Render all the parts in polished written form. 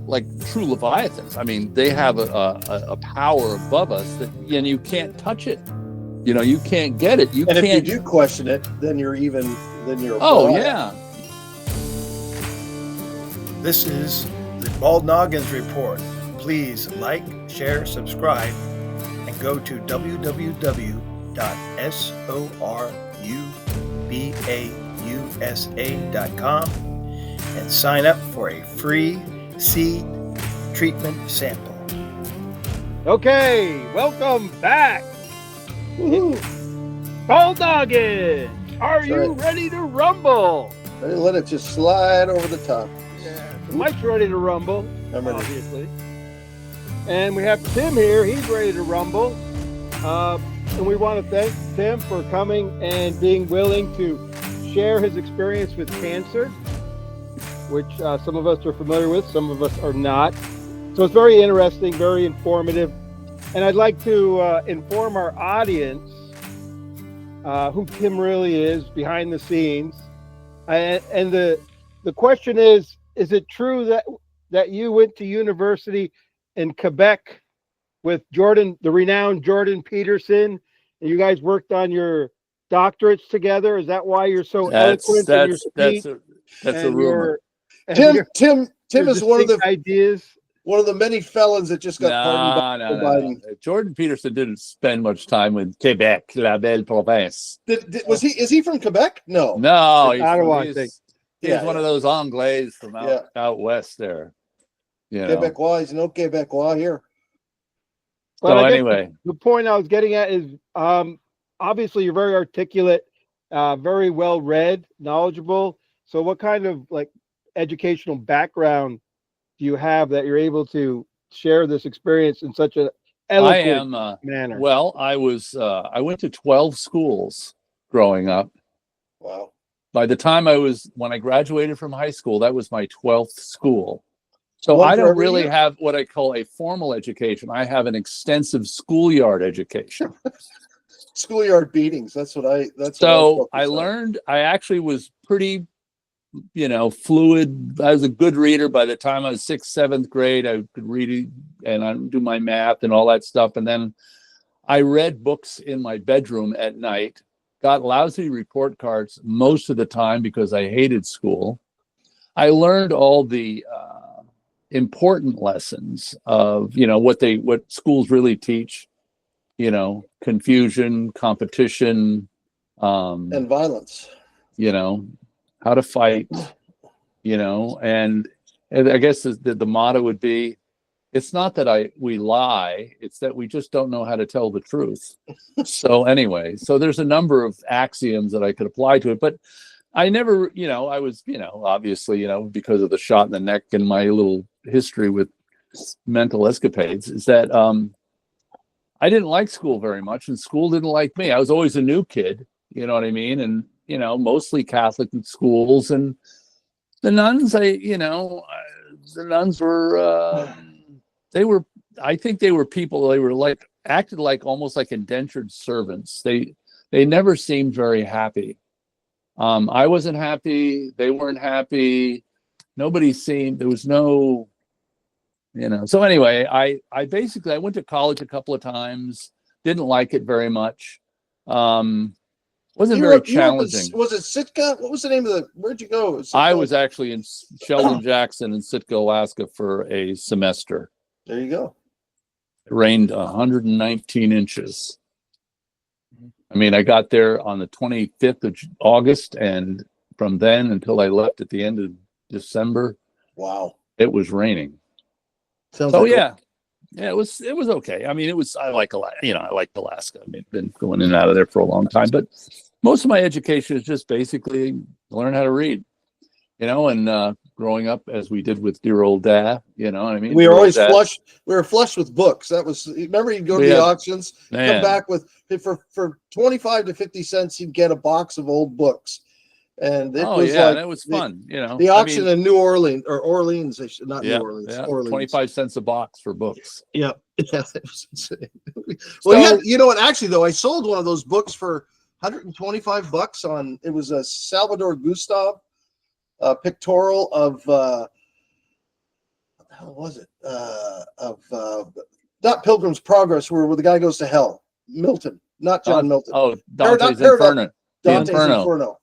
like true Leviathans. I mean, they have a power above us that, and you can't touch it. You know, you can't get it. And if you do question it, then you're Oh, yeah. This is the Bald Noggins Report. Please like, share, subscribe, and go to www.sorubausa.com and sign up for a free seed treatment sample. Okay, welcome back. Woohoo. Bald Noggins, are you ready to rumble? Ready to let it just slide over the top. Yeah, Mike's ready to rumble, I'm ready. obviously. And we have Tim here. He's ready to rumble. And we want to thank Tim for coming and being willing to share his experience with cancer, which some of us are familiar with, some of us are not. So it's very interesting, very informative. And I'd like to inform our audience who Tim really is behind the scenes. And the question is it true that you went to university in Quebec with the renowned Jordan Peterson, and you guys worked on your doctorates together? Is that why you're so eloquent in your speech? That's a rumor. Tim is one of the ideas. One of the many felons that just got pardoned by Biden. Jordan Peterson didn't spend much time with Quebec, la belle province. Is he from Quebec? No. No, he's one of those Anglais from out west there. You know. Quebecois, there's no Quebecois here. But so anyway, the point I was getting at is obviously you're very articulate, very well read, knowledgeable. So what kind of like educational background do you have that you're able to share this experience in such a eloquent manner? Well, I went to 12 schools growing up. Wow. By the time when I graduated from high school, that was my 12th school. So I don't really have what I call a formal education. I have an extensive schoolyard education. Schoolyard beatings. That's what I learned. I actually was pretty, fluid. I was a good reader. By the time I was 6th, 7th grade, I could read and I do my math and all that stuff. And then I read books in my bedroom at night, got lousy report cards most of the time because I hated school. I learned all the important lessons of, what schools really teach, confusion, competition, and violence, how to fight, and I guess the motto would be, it's not that we lie, it's that we just don't know how to tell the truth. So anyway, there's a number of axioms that I could apply to it, but I never, I was, obviously, because of the shot in the neck and my little history with mental escapades, is that I didn't like school very much and school didn't like me. I was always a new kid, you know what I mean? And, mostly Catholic schools, and the nuns, the nuns were, I think they were people, they were acted like almost like indentured servants. They never seemed very happy. I wasn't happy. They weren't happy. Nobody seemed, there was no, So anyway, I went to college a couple of times. Didn't like it very much. Wasn't very challenging. Was it Sitka? What was the name of where'd you go? I was actually in Sheldon Jackson in Sitka, Alaska for a semester. There you go. It rained 119 inches. I mean, I got there on the 25th of August, and from then until I left at the end of December, wow, it was raining. It was okay. I mean, I like Alaska. I mean, been going in and out of there for a long time, but most of my education is just basically learn how to read, and growing up as we did with dear old Dad, what I mean? We were always flush. We were flush with books. That was, remember, you'd go to the auctions, come back with, for 25 to 50 cents, you'd get a box of old books. And it was fun, The auction in New Orleans, or Orleans, not New Orleans, Orleans. 25 cents a box for books. Yeah, it was insane. Well, you know what? Actually, though, I sold one of those books for $125 it was a Salvador Gustav pictorial of how was it? Not Pilgrim's Progress, where the guy goes to hell. Milton, not John Milton. Oh, Dante's Inferno. Dante's Inferno. Inferno.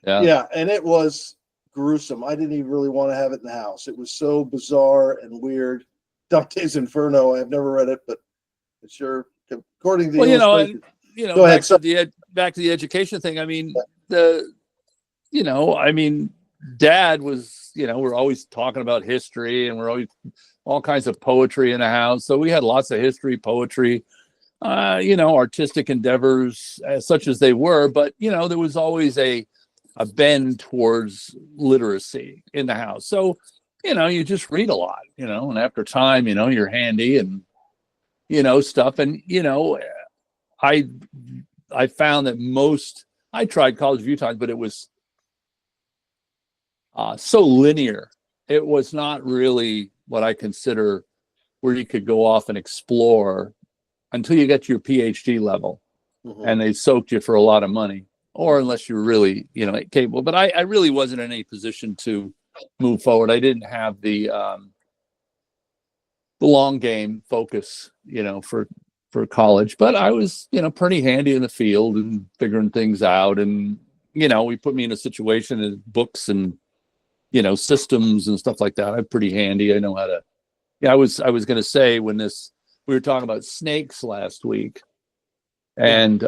Yeah, and it was gruesome. I didn't even really want to have it in the house. It was so bizarre and weird. Dante's Inferno. I've never read it, but it's sure, according to the go ahead. Back to the education thing. I mean, Dad was, we're always talking about history, and we're always all kinds of poetry in the house. So we had lots of history, poetry, artistic endeavors, such as they were. But, there was always a bend towards literacy in the house. So, you just read a lot, and after time, you're handy and, stuff. And, I found that I tried college a few times, but it was so linear. It was not really what I consider where you could go off and explore until you get to your PhD level, and they soaked you for a lot of money, or unless you're really, capable. But I really wasn't in any position to move forward. I didn't have the long game focus, for college, but I was, pretty handy in the field and figuring things out. And, we put me in a situation in books and, systems and stuff like that. I'm pretty handy. I know how to, I was going to say we were talking about snakes last week, and,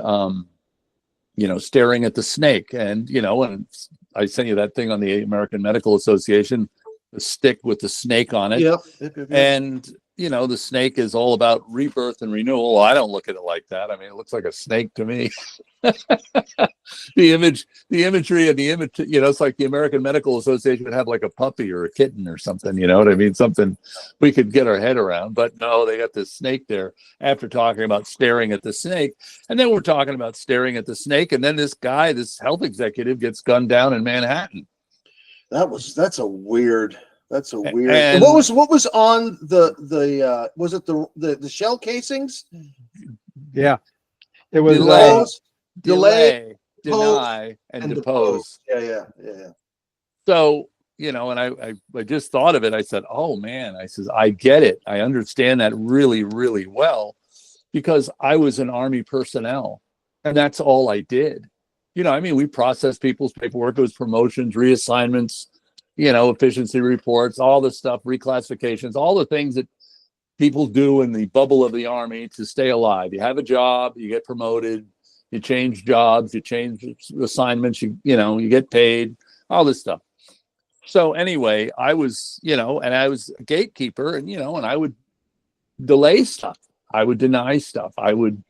staring at the snake, and, and I sent you that thing on the American Medical Association, the stick with the snake on it. Yep. And, the snake is all about rebirth and renewal. Well, I don't look at it like that. I mean, it looks like a snake to me. The imagery and the image, it's like the American Medical Association would have like a puppy or a kitten or something, you know what I mean? Something we could get our head around, but no, they got this snake there after talking about staring at the snake. And then we're talking about staring at the snake. And then this guy, this health executive, gets gunned down in Manhattan. That's a weird. And what was on the was it the shell casings? Yeah, it was delay, deny, and depose. Yeah. So, and I just thought of it. I said, oh man, I get it. I understand that really, really well, because I was an Army personnel, and that's all I did. We processed people's paperwork. It was promotions, reassignments, efficiency reports, all this stuff, reclassifications, all the things that people do in the bubble of the Army to stay alive. You have a job, you get promoted, you change jobs, you change assignments, you get paid, all this stuff. So anyway, I was, and I was a gatekeeper, and, and I would delay stuff. I would deny stuff. I would,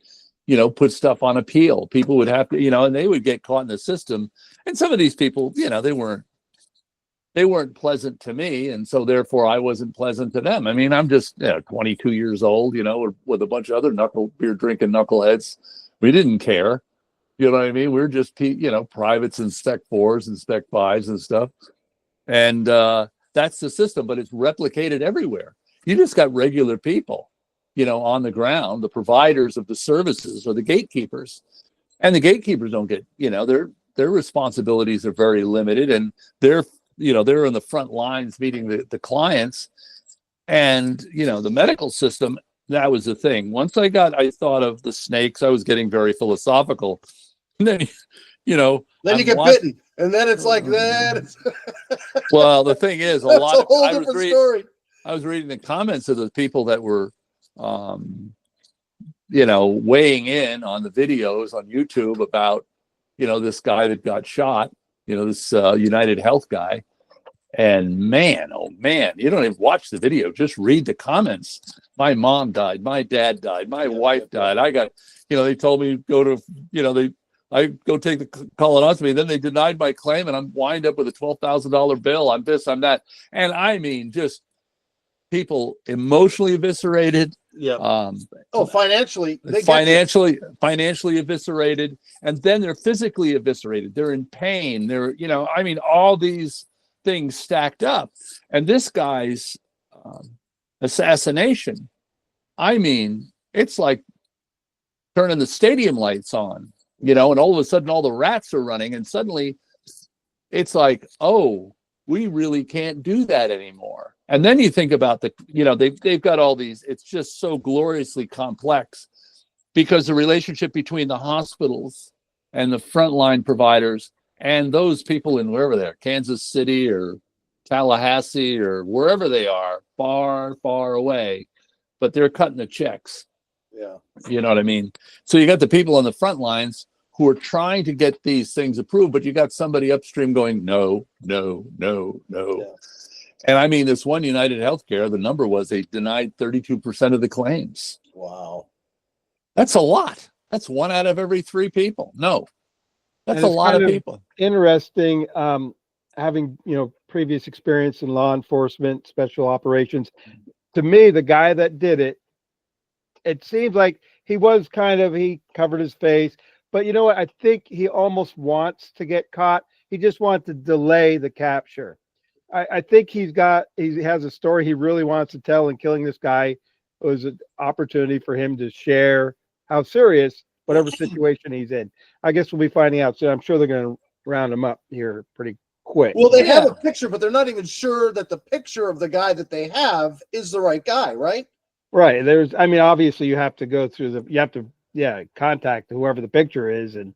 put stuff on appeal. People would have to, and they would get caught in the system. And some of these people, they weren't pleasant to me, and so therefore I wasn't pleasant to them. I mean, I'm just 22 years old, with a bunch of other beer drinking knuckleheads. We didn't care, you know what I mean? We were just privates and Spec 4s and Spec 5s and stuff, and that's the system. But it's replicated everywhere. You just got regular people, on the ground. The providers of the services are the gatekeepers, and the gatekeepers don't get, their responsibilities are very limited, and they're in the front lines meeting the clients. And, the medical system, that was the thing. Once I thought of the snakes, I was getting very philosophical. And then, then you get bitten, and then it's like that. Well, the thing is, a whole different story. I was reading the comments of the people that were, weighing in on the videos on YouTube about, this guy that got shot, this United Health guy. And man, oh man, you don't even watch the video, just read the comments. My mom died, my dad died, my wife died. I got, they told me I go take the colonoscopy, then they denied my claim, and I'm wind up with a $12,000 bill. I'm this, I'm that. And I mean, just people emotionally eviscerated. Yeah. Financially, financially eviscerated, and then they're physically eviscerated. They're in pain. They're, all these things stacked up. And this guy's assassination, it's like turning the stadium lights on, and all of a sudden all the rats are running, and suddenly it's like, oh, we really can't do that anymore. And then you think about they've got all these, it's just so gloriously complex because the relationship between the hospitals and the frontline providers and those people in wherever they're, Kansas City or Tallahassee or wherever they are, far, far away, but they're cutting the checks. Yeah. You know what I mean? So you got the people on the front lines who are trying to get these things approved, but you got somebody upstream going, no, no, no, no. Yeah. And I mean, this one United Healthcare, the number was they denied 32% of the claims. Wow. That's a lot. That's 1 out of every 3 people. No, that's And a it's lot of kind people. Interesting, having previous experience in law enforcement, special operations. To me, the guy that did it, it seems like he covered his face, but you know what? I think he almost wants to get caught. He just wants to delay the capture. I think he has a story he really wants to tell, and killing this guy was an opportunity for him to share how serious whatever situation he's in. I guess we'll be finding out soon. I'm sure they're going to round him up here pretty quick. Well, they have a picture, but they're not even sure that the picture of the guy that they have is the right guy, right? Right. Obviously you have to go through contact whoever the picture is and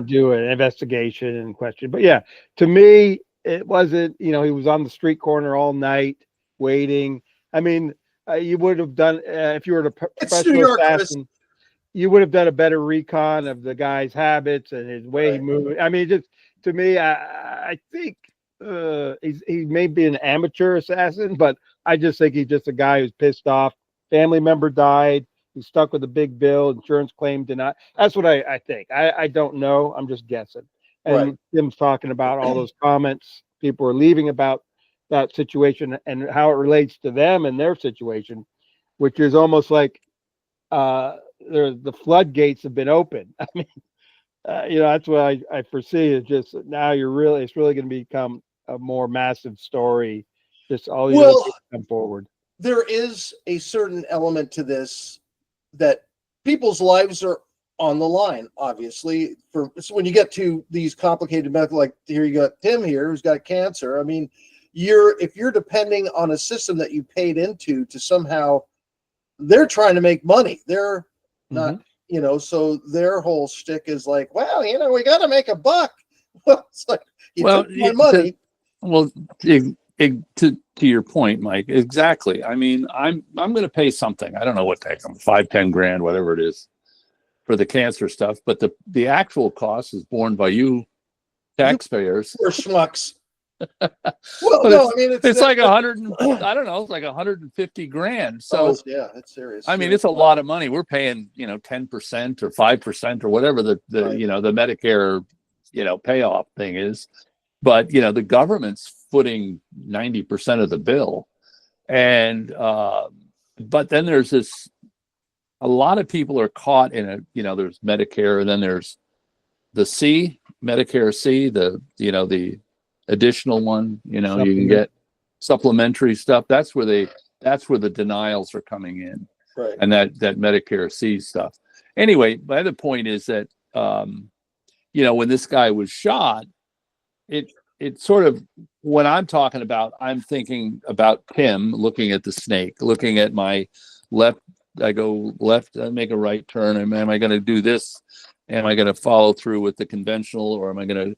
do an investigation and question. But yeah, to me, it wasn't, he was on the street corner all night waiting. I mean, you would have done, if you were a professional assassin, you would have done a better recon of the guy's habits and his way he moved. I mean, just to me, I think he may be an amateur assassin, but I just think he's just a guy who's pissed off. Family member died. He's stuck with a big bill. Insurance claim denied. That's what I think. I don't know. I'm just guessing. And Tim's talking about all those comments people are leaving about that situation and how it relates to them and their situation, which is almost like the floodgates have been opened. I mean, that's what I foresee is just now it's really going to become a more massive story. Just all these come forward. There is a certain element to this that people's lives are on the line, obviously. So when you get to these complicated medical, like here you got Tim here who's got cancer. I mean, if you're depending on a system that you paid into to somehow, they're trying to make money. They're not, so their whole shtick is like, well, we got to make a buck. Well, it's like, took my money. To your point, Mike, exactly. I mean, I'm going to pay something. I don't know what take them, $5-10 grand, whatever it is, for the cancer stuff. But the actual cost is borne by you taxpayers. We're schmucks. It's like 100. I don't know. It's like 150 grand. So it's serious. I mean, it's a lot of money. We're paying 10% or 5% or whatever the Medicare payoff thing is. But the government's footing 90% of the bill, and but then there's a lot of people are caught in there's Medicare, and then there's the Medicare C, the additional one, you can get supplementary stuff. That's where the denials are coming in, right? And that Medicare C stuff. Anyway, my other point is that when this guy was shot, it sort of, when I'm talking about, I'm thinking about Tim looking at the snake, looking at my left. I go left, I make a right turn. Am I going to do this? Am I going to follow through with the conventional, or am I going to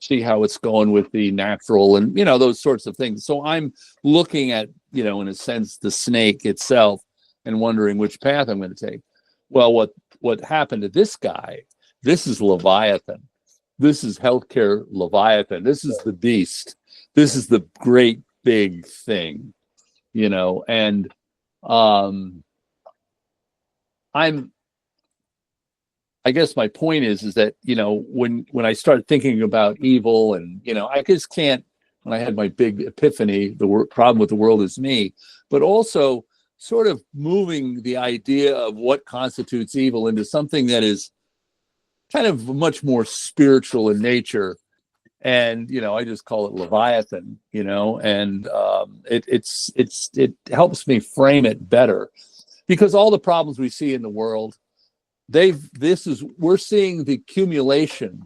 see how it's going with the natural, and those sorts of things? So I'm looking at, in a sense, the snake itself and wondering which path I'm going to take. Well, what happened to this guy? This is Leviathan. This is healthcare Leviathan. This is the beast. This is the great big thing, and I guess my point is that, when I start thinking about evil and, I just can't, when I had my big epiphany, the problem with the world is me, but also sort of moving the idea of what constitutes evil into something that is kind of much more spiritual in nature. And, I just call it Leviathan, and it helps me frame it better, because all the problems we see in the world, we're seeing the accumulation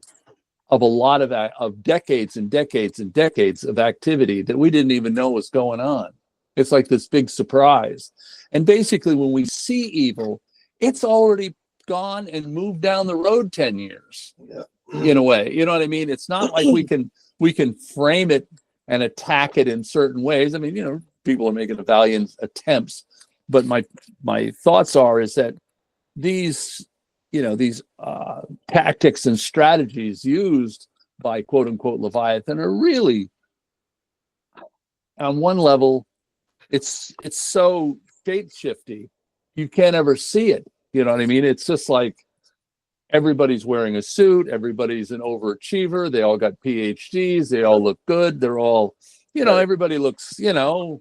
of a lot of decades and decades and decades of activity that we didn't even know was going on. It's like this big surprise. And basically when we see evil, it's already gone and moved down the road 10 years. Yeah. In a way, you know what I mean? It's not like we can frame it and attack it in certain ways. I mean, you know, people are making valiant attempts, but my thoughts is that these, you know, these tactics and strategies used by quote unquote Leviathan are really, on one level, it's so shape shifty, you can't ever see it. You know what I mean? It's just like everybody's wearing a suit, everybody's an overachiever, they all got PhDs, they all look good, they're all, you know, everybody looks, you know.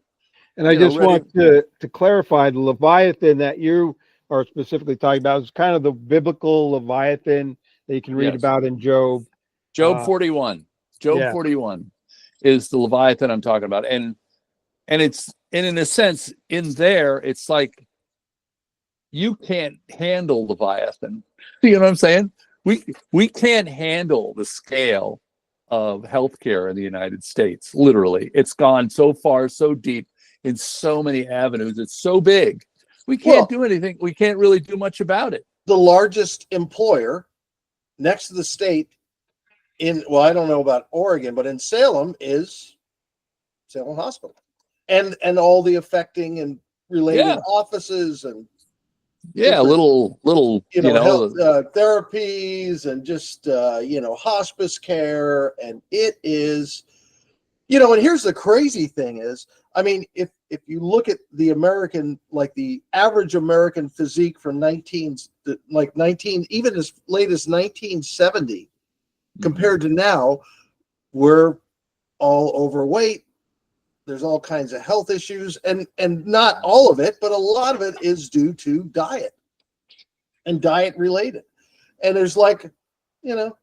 And I just want to clarify, the Leviathan that you are specifically talking about is kind of the biblical Leviathan that you can read about in Job. Job 41. Job 41 is the Leviathan I'm talking about. And it's, and in a sense, in there, it's like you can't handle Leviathan. You know what I'm saying? We can't handle the scale of healthcare in the United States. Literally, it's gone so far, so deep in so many avenues. It's so big. We can't do anything. We can't really do much about it. The largest employer next to the state in, well, I don't know about Oregon, but in Salem is Salem Hospital, and all the affecting and related offices and little you know health, therapies and just you know, hospice care. And it is, you know, and here's the crazy thing is, I mean, if you look at the American, like the average American physique from 19 even as late as 1970 compared to now, we're all overweight. There's all kinds of health issues, and not all of it, but a lot of it is due to diet and diet related. And there's, like, you know,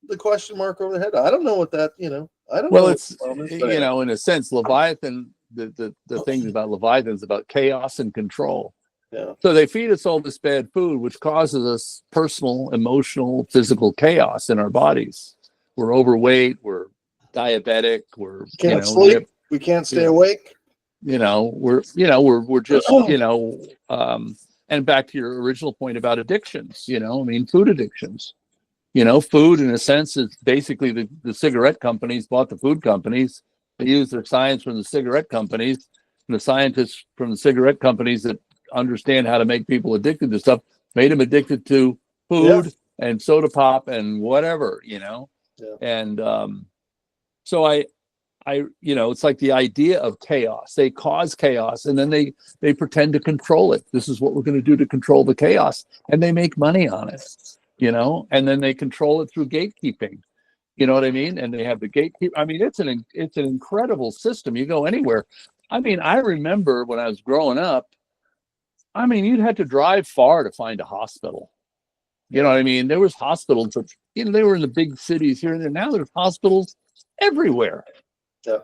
the question mark over the head. I don't know what that, you know, I don't know. Well, it's, you know, in a sense, Leviathan, the thing about Leviathan is about chaos and control. Yeah. So they feed us all this bad food, which causes us personal, emotional, physical chaos in our bodies. We're overweight, we're diabetic, we're can't sleep. We can't stay awake. You know, we're just, you know, and back to your original point about addictions, you know, I mean, food addictions, you know, food in a sense is basically the cigarette companies bought the food companies. They use their science from the cigarette companies, and the scientists from the cigarette companies that understand how to make people addicted to stuff, made them addicted to food and soda pop and whatever, you know. And so I, you know, it's like the idea of chaos. They cause chaos, and then they pretend to control it. This is what we're going to do to control the chaos, and they make money on it, you know. And then they control it through gatekeeping. You know what I mean? And they have the gatekeep. I mean, it's an incredible system. You go anywhere. I mean, I remember when I was growing up. I mean, you'd have to drive far to find a hospital. You know what I mean? There was hospitals, but you know, they were in the big cities here and there. Now there's hospitals everywhere. Yeah.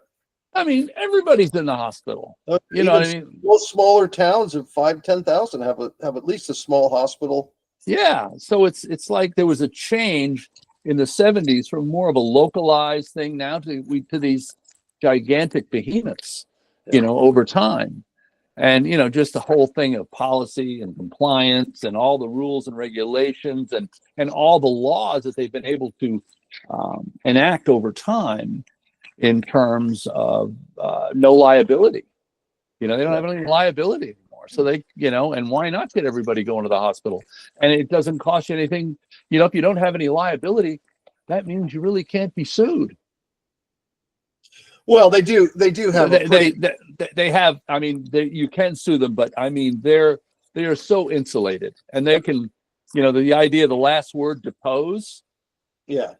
I mean, everybody's in the hospital. You know what I mean? Most smaller towns of 5,000-10,000 have at least a small hospital. Yeah. So it's like there was a change in the 70s from more of a localized thing now to these gigantic behemoths, you know, over time. And, you know, just the whole thing of policy and compliance and all the rules and regulations and all the laws that they've been able to enact over time in terms of no liability. You know, they don't have any liability anymore. So they, you know, and why not get everybody going to the hospital? And it doesn't cost you anything. You know, if you don't have any liability, that means you really can't be sued. Well, they do have they have. I mean, you can sue them, but I mean, they are so insulated, and they can, you know, the idea of the last word, depose. Yeah,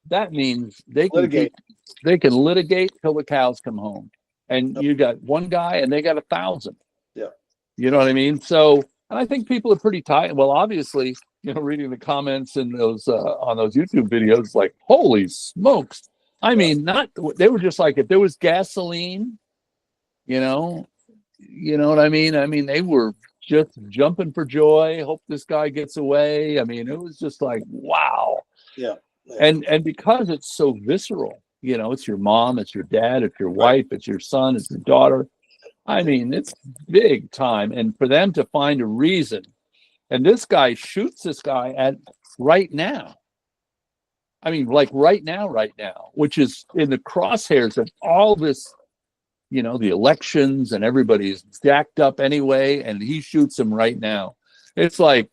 that means they can litigate till the cows come home, and you got one guy, and they got 1,000. Yeah, you know what I mean. So, and I think people are pretty tight. Well, obviously, you know, reading the comments in those on those YouTube videos, like, holy smokes. I mean, they were just like, if there was gasoline, you know what I mean? I mean, they were just jumping for joy. Hope this guy gets away. I mean, it was just like, wow. Yeah. And because it's so visceral, you know, it's your mom, it's your dad, it's your wife, it's your son, it's your daughter. I mean, it's big time. And for them to find a reason, and this guy shoots this guy at right now. I mean, like right now, which is in the crosshairs of all this, you know, the elections, and everybody's jacked up anyway, and he shoots him right now. It's like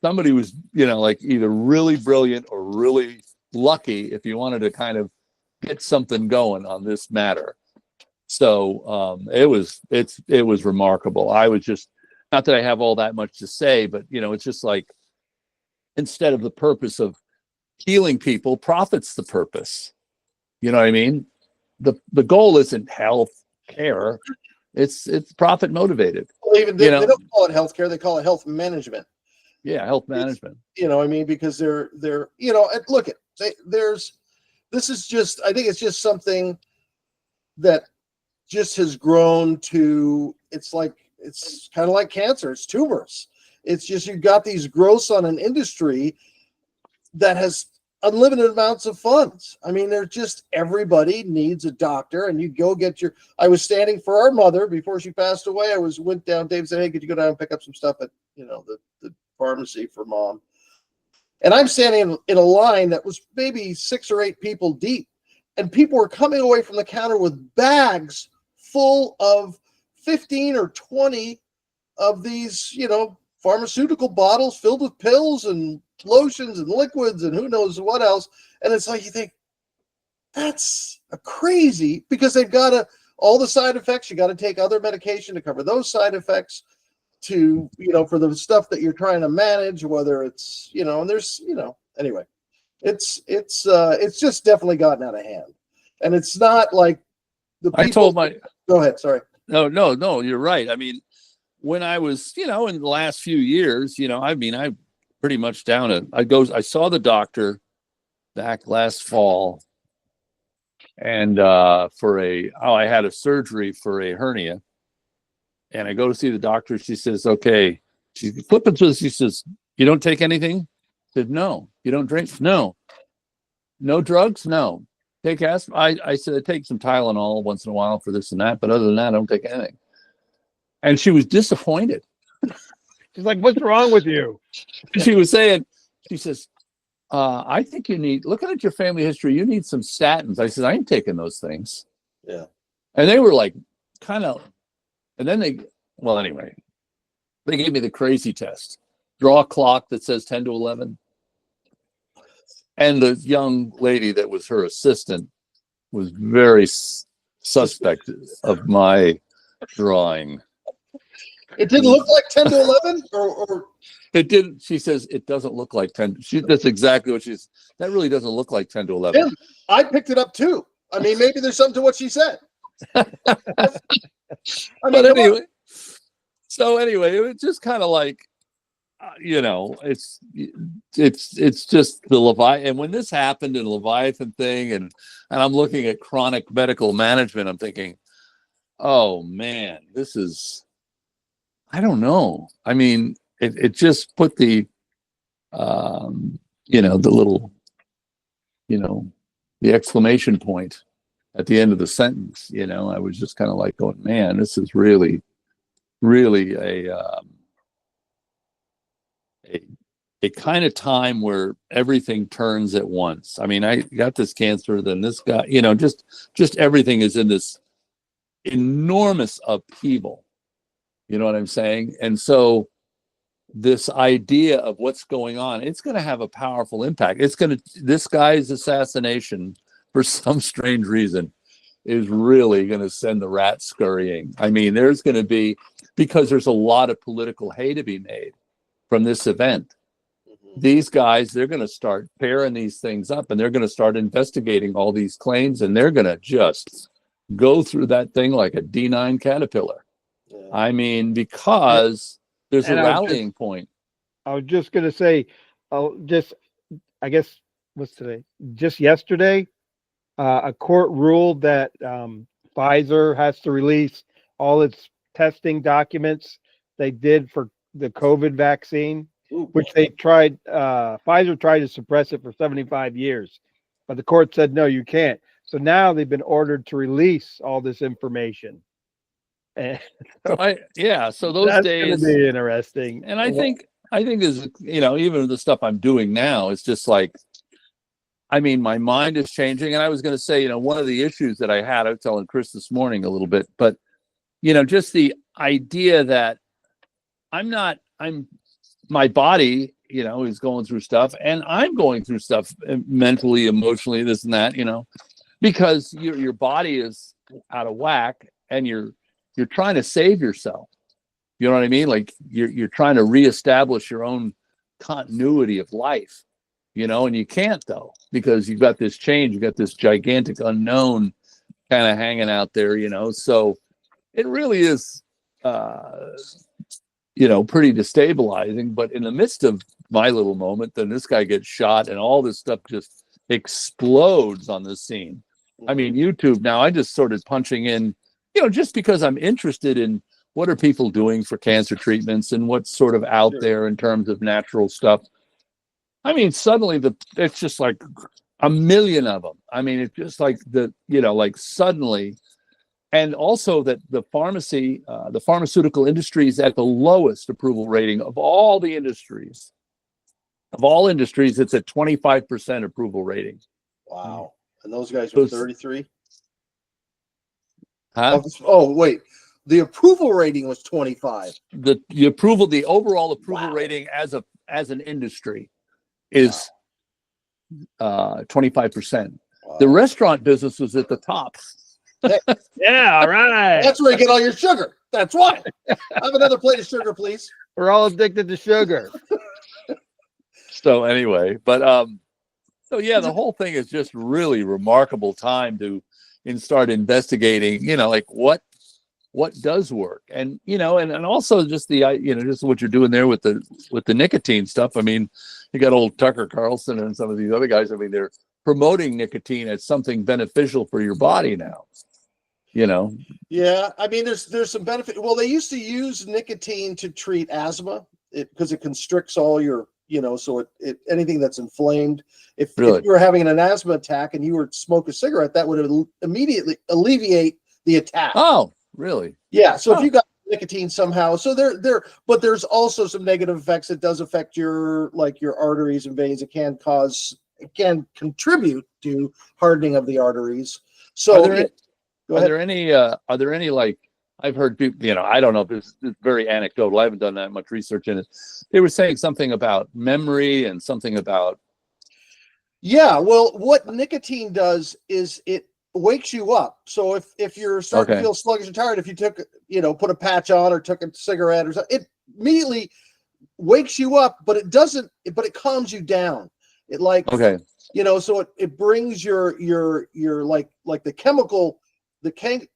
somebody was, you know, like either really brilliant or really lucky if you wanted to kind of get something going on this matter. So it was remarkable. I was just, not that I have all that much to say, but you know, it's just like, instead of the purpose of healing people, profit's the purpose. You know what I mean? The goal isn't health care; it's profit motivated. Well, even they don't call it healthcare; they call it health management. Yeah, health management. You know, I mean, because they're you know, and look, this is just, I think it's just something that just has grown to, it's kind of like cancer, it's tumors. It's just, you've got these growths on an industry that has unlimited amounts of funds. I mean, they're just, everybody needs a doctor, and you go get your, I was standing for our mother before she passed away. Went down, Dave said, hey, could you go down and pick up some stuff at, you know, the pharmacy for mom? And I'm standing in a line that was maybe 6 or 8 people deep, and people were coming away from the counter with bags full of 15 or 20 of these, you know, pharmaceutical bottles filled with pills and lotions and liquids and who knows what else. And it's like, you think, that's a crazy, because they've got all the side effects. You got to take other medication to cover those side effects, to, you know, for the stuff that you're trying to manage, whether it's, you know, and there's, you know, anyway, it's just definitely gotten out of hand. And it's not like the people. Go ahead. Sorry. No, you're right. I mean, when I was, you know, in the last few years, you know, I mean, I pretty much I saw the doctor back last fall, and I had a surgery for a hernia, and I go to see the doctor. She says, okay, she's flipping through this. She says, you don't take anything? I said, no. You don't drink? No. No drugs? No. Take aspirin? I said, I take some Tylenol once in a while for this and that, but other than that, I don't take anything. And she was disappointed. She's like, what's wrong with you? She was saying, she says, I think you need, looking at your family history, you need some statins. I said, I ain't taking those things. Yeah. And they were like, kind of, and then anyway, they gave me the crazy test. Draw a clock that says 10 to 11. And the young lady that was her assistant was very suspect of my drawing. It didn't look like 10 to 11, or it didn't. She says it doesn't look like 10. That's exactly what she's. That really doesn't look like 10 to 11. Yeah, I picked it up too. I mean, maybe there's something to what she said. But anyway, it was just kind of like, you know, it's just the Leviathan. And when this happened in the Leviathan thing, and I'm looking at chronic medical management, I'm thinking, oh man, this is, I don't know. I mean, it just put the, you know, the little, you know, the exclamation point at the end of the sentence. You know, I was just kind of like going, man, this is really, really a kind of time where everything turns at once. I mean, I got this cancer, then this guy, you know, just everything is in this enormous upheaval. You know what I'm saying? And so this idea of what's going on, it's going to have a powerful impact. This guy's assassination, for some strange reason, is really going to send the rats scurrying. I mean, there's going to be, because there's a lot of political hay to be made from this event. These guys, they're going to start pairing these things up, and they're going to start investigating all these claims, and they're going to just go through that thing like a D9 caterpillar. Yeah. I mean, because there's a rallying point. I was just going to say, I guess, what's today? Just yesterday, a court ruled that Pfizer has to release all its testing documents they did for the COVID vaccine, which Pfizer tried to suppress it for 75 years, but the court said, no, you can't. So now they've been ordered to release all this information. And So those that's days, going to be interesting. and I think is, even the stuff I'm doing now, it's just like, I mean, my mind is changing. And I was going to say, one of the issues that I had, I was telling Chris this morning a little bit, but, just the idea that my body, is going through stuff, and I'm going through stuff mentally, emotionally, this and that, because your body is out of whack, and you're trying to save yourself. You know what I mean? Like you're trying to reestablish your own continuity of life, and you can't, though, because you've got this change, you've got this gigantic unknown kind of hanging out there, so it really is, pretty destabilizing. But in the midst of my little moment, then this guy gets shot and all this stuff just explodes on the scene. I mean, YouTube now, I just started punching in, just because I'm interested in what are people doing for cancer treatments and what's sort of out there in terms of natural stuff. I mean, suddenly it's just like a million of them. I mean, it's just like suddenly. And also that the pharmaceutical industry is at the lowest approval rating of all the industries. Of all industries, it's at 25% approval rating. Wow. And those guys were 33? Huh? Oh, wait. The approval rating was 25. The overall approval rating as an industry is 25%. Wow. The restaurant business was at the top. Yeah, all right. That's where you get all your sugar. That's why. Have another plate of sugar, please. We're all addicted to sugar. So anyway, but the whole thing is just really remarkable time to start investigating, like what does work, and and also just the just what you're doing there with the nicotine stuff. I mean, you got old Tucker Carlson and some of these other guys. I mean, they're promoting nicotine as something beneficial for your body now. Yeah, I mean, there's some benefit. Well, they used to use nicotine to treat asthma because it constricts all your, so it anything that's inflamed. If you were having an asthma attack and you were to smoke a cigarette, that would immediately alleviate the attack. Oh, really? Yeah. So if you got nicotine somehow, so but there's also some negative effects. It does affect your arteries and veins. It can contribute to hardening of the arteries. So are there any like, I've heard people, I don't know if it's very anecdotal. I haven't done that much research in it. They were saying something about memory and something about. Yeah. Well, what nicotine does is it wakes you up. So if you're starting to feel sluggish and tired, if you took, put a patch on or took a cigarette or something, it immediately wakes you up, but it calms you down. It so it brings your like the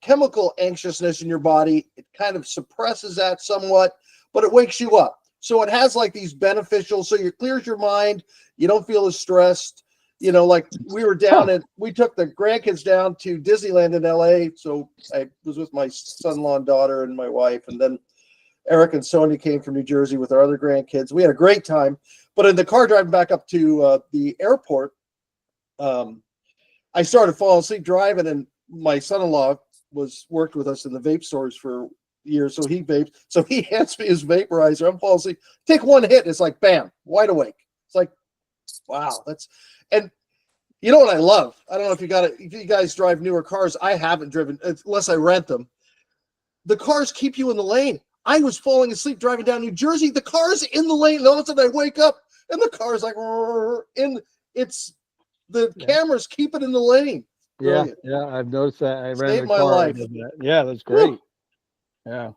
chemical anxiousness in your body. It kind of suppresses that somewhat, but it wakes you up. So it has like these beneficial, so it clears your mind. You don't feel as stressed. Like we were down and we took the grandkids down to Disneyland in LA. So I was with my son-in-law and daughter and my wife, and then Eric and Sonia came from New Jersey with our other grandkids. We had a great time. But in the car driving back up to the airport, I started falling asleep driving, and my son-in-law worked with us in the vape stores for years, so he vapes. So he hands me his vaporizer. I'm falling asleep. Take one hit, it's like bam, wide awake. It's like, wow, and you know what I love? I don't know if you guys drive newer cars. I haven't driven unless I rent them. The cars keep you in the lane. I was falling asleep driving down New Jersey. The car's in the lane. And all of a sudden I wake up and the car's like, cameras keep it in the lane. Brilliant. Yeah, I've noticed that. I ran Saved my life. Yeah, that's great. Yeah.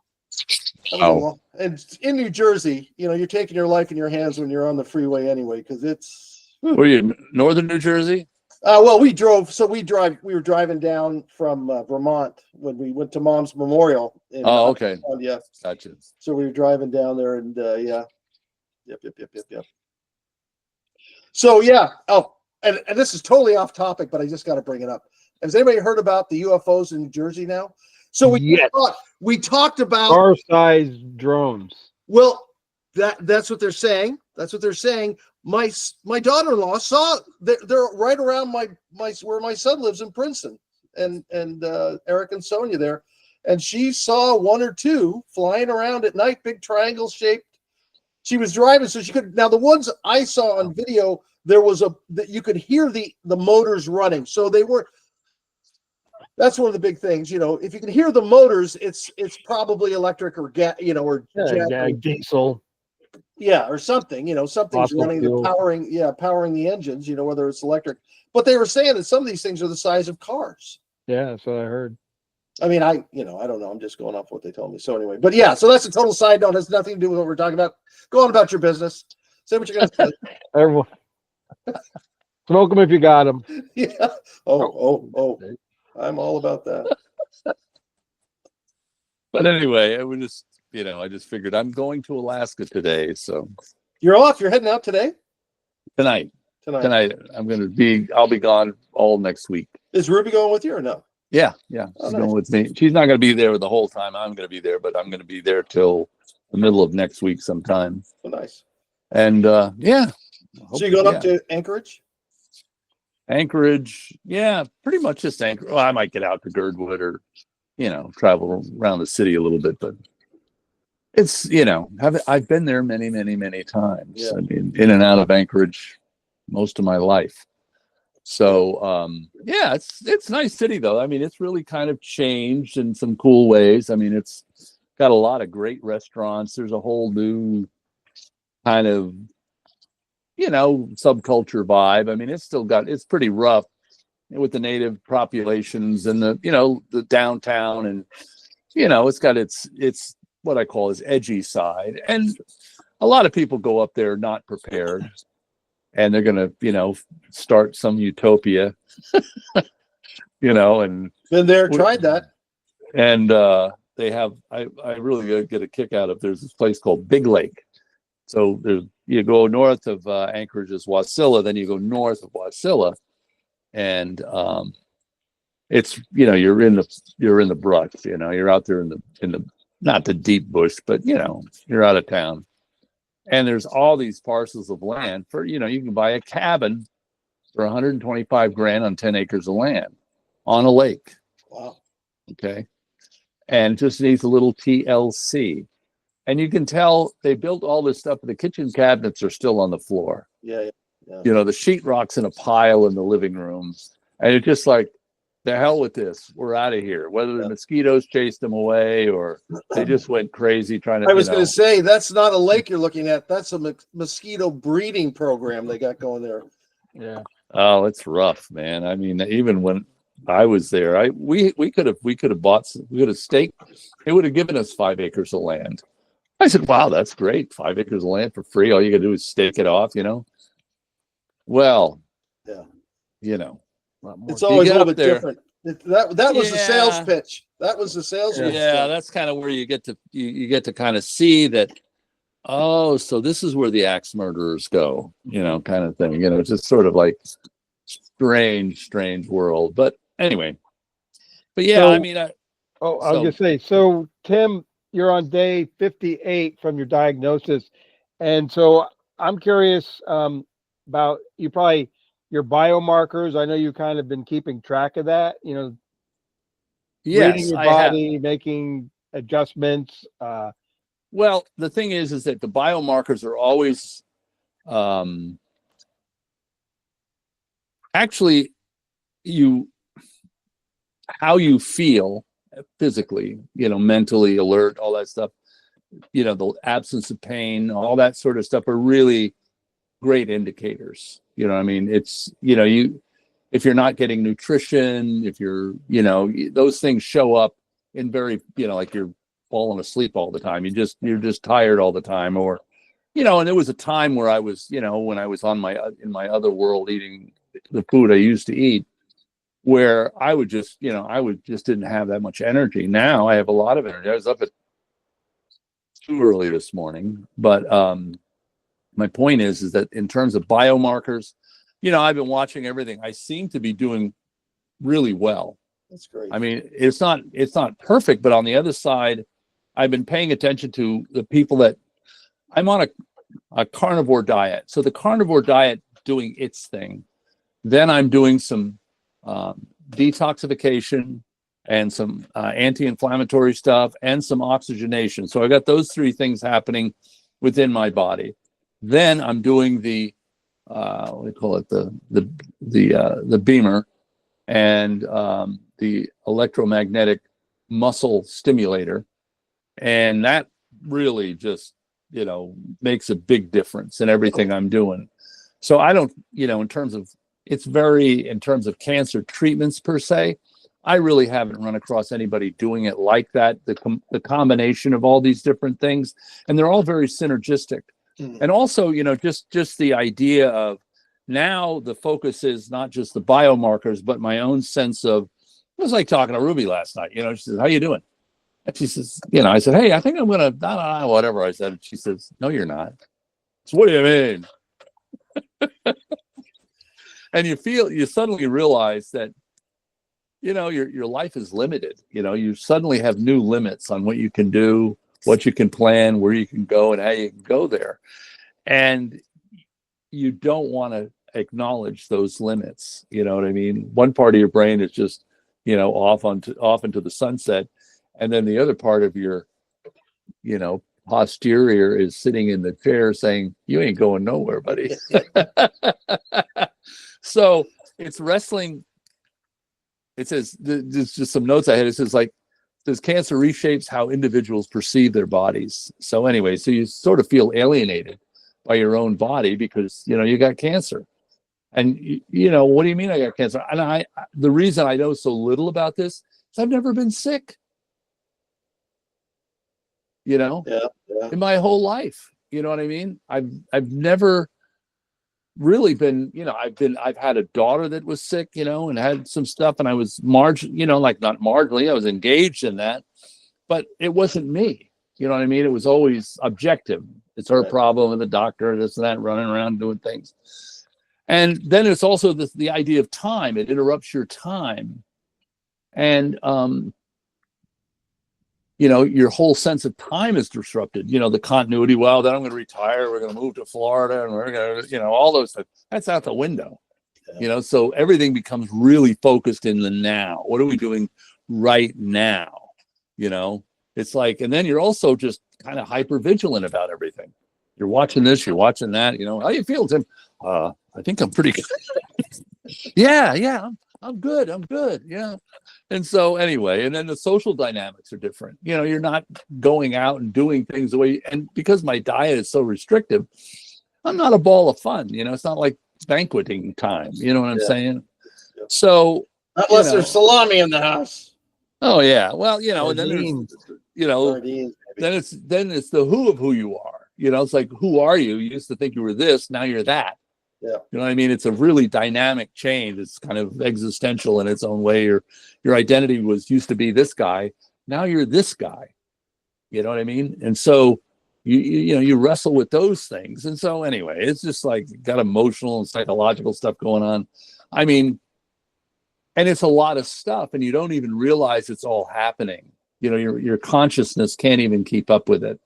Oh. And in New Jersey, you're taking your life in your hands when you're on the freeway anyway, because it's. Were you northern New Jersey? Well, we were driving down from Vermont when we went to Mom's Memorial. Okay. Yeah. Gotcha. So we were driving down there, and yeah. Yep. So yeah. Oh, and this is totally off topic, but I just got to bring it up. Has anybody heard about the UFOs in New Jersey now? So we talked about car-sized drones. Well, that's what they're saying. That's what they're saying. My daughter-in-law saw they're right around my where my son lives in Princeton, and Eric and Sonia there, and she saw one or two flying around at night, big triangle shaped. She was driving, so she could. Now the ones I saw on video, there was that you could hear the motors running, so they were. That's one of the big things, you know. If you can hear the motors, it's probably electric or gas, you know, or diesel. Yeah, or something, you know, something's running the powering the engines, you know, whether it's electric. But they were saying that some of these things are the size of cars. Yeah, that's what I heard. I mean, I don't know. I'm just going off what they told me. So anyway, but yeah, so that's a total side note. It has nothing to do with what we're talking about. Go on about your business. Say what you're going to say. Everyone, smoke them if you got them. Yeah. Oh. I'm all about that. But anyway, I would just, I just figured I'm going to Alaska today. So you're off. You're heading out today? Tonight. I'll be gone all next week. Is Ruby going with you or no? Yeah. She's going with me. She's not going to be there the whole time I'm going to be there, but I'm going to be there till the middle of next week sometime. Oh, nice. And yeah. So you're going up to Anchorage? Anchorage, yeah, pretty much just Anchorage. Well, I might get out to Girdwood or, travel around the city a little bit, but it's, I've been there many, many, many times. Yeah. I mean, in and out of Anchorage most of my life. So, yeah, it's a nice city though. I mean, it's really kind of changed in some cool ways. I mean, it's got a lot of great restaurants. There's a whole new kind of, subculture vibe. I mean, it's pretty rough with the native populations and the downtown, and it's got its what I call its edgy side. And a lot of people go up there not prepared, and they're gonna start some utopia, and been there, tried that, and they have. I really get a kick out of. There's this place called Big Lake. So you go north of Anchorage is Wasilla, then you go north of Wasilla, and it's you're in the brush, you're out there in the not the deep bush, but you're out of town, and there's all these parcels of land for you can buy a cabin for $125,000 on 10 acres of land on a lake. Wow. Okay, and it just needs a little TLC. And you can tell they built all this stuff, but the kitchen cabinets are still on the floor. Yeah. The sheetrock's in a pile in the living room. And it's just like, the hell with this. We're out of here. Whether the mosquitoes chased them away or they just went crazy trying to. I was going to say, that's not a lake you're looking at. That's a mosquito breeding program they got going there. Yeah. Oh, it's rough, man. I mean, even when I was there, we could have staked. It would have given us 5 acres of land. I said, wow, that's great. 5 acres of land for free. All you got to do is stake it off, Well, yeah. It's always a little bit different. That was the sales pitch. That was the sales pitch. Yeah, that's kind of where you get to kind of see that, oh, so this is where the axe murderers go, kind of thing. It's just sort of like strange world. But anyway. But yeah, so, I mean, I was gonna say, so Tim, you're on day 58 from your diagnosis. And so I'm curious about your biomarkers. I know you've kind of been keeping track of that, yes, reading your body, making adjustments. Well, the thing is that the biomarkers are always actually how you feel physically, mentally alert, all that stuff, the absence of pain, all that sort of stuff are really great indicators. I mean, it's, if you're not getting nutrition, if you're, those things show up in very, like you're falling asleep all the time. You're just tired all the time, or, and there was a time where I was, when I was in my other world eating the food I used to eat, where I would just, just didn't have that much energy. Now I have a lot of energy. I was up at too early this morning, but my point is that in terms of biomarkers, I've been watching everything. I seem to be doing really well. That's great. I mean, it's not perfect, but on the other side, I've been paying attention to the people that I'm on a carnivore diet. So the carnivore diet doing its thing. Then I'm doing some detoxification and some anti-inflammatory stuff and some oxygenation. So I got those three things happening within my body. Then I'm doing the what do you call it, the beamer and the electromagnetic muscle stimulator, and that really just makes a big difference in everything I'm doing. So I don't, in terms of cancer treatments per se, I really haven't run across anybody doing it like that. The combination of all these different things, and they're all very synergistic. And also, just the idea of now the focus is not just the biomarkers, but my own sense of, it was like talking to Ruby last night. She says, "How you doing?" And she says, I said, "Hey, I think I'm gonna, whatever I said." And she says, "No, you're not." So what do you mean? And you suddenly realize that, your life is limited. You suddenly have new limits on what you can do, what you can plan, where you can go, and how you can go there. And you don't want to acknowledge those limits. You know what I mean? One part of your brain is just, off into the sunset. And then the other part of your, posterior is sitting in the chair saying, "You ain't going nowhere, buddy." So it's wrestling. It says, there's just some notes I had. It says cancer reshapes how individuals perceive their bodies. So anyway, so you sort of feel alienated by your own body because, you got cancer. And, what do you mean I got cancer? And the reason I know so little about this is I've never been sick, in my whole life. You know what I mean? I've never really been, I've had a daughter that was sick, and had some stuff, and I was not marginally, I was engaged in that, but it wasn't me. You know what I mean? It was always objective. It's her problem and the doctor, this and that, running around doing things. And then it's also the idea of time. It interrupts your time. And, your whole sense of time is disrupted. The continuity, well, then I'm going to retire. We're going to move to Florida and we're going to, all those things. That's out the window. Yeah. So everything becomes really focused in the now. What are we doing right now? It's like, and then you're also just kind of hyper vigilant about everything. You're watching this, you're watching that, how you feel, Tim? I think I'm pretty good. yeah, I'm good. Yeah. And so anyway, and then the social dynamics are different. You're not going out and doing things the way, and because my diet is so restrictive, I'm not a ball of fun. It's not like banqueting time. You know what I'm saying? Yeah. So unless there's salami in the house. Oh yeah. Well, and then there's, then it's the who of who you are. It's like, who are you? You used to think you were this, now you're that. Yeah. You know what I mean? It's a really dynamic change. It's kind of existential in its own way. Your identity used to be this guy. Now you're this guy. You know what I mean? And so you wrestle with those things. And so anyway, it's just like got emotional and psychological stuff going on. I mean, and it's a lot of stuff, and you don't even realize it's all happening. Your consciousness can't even keep up with it.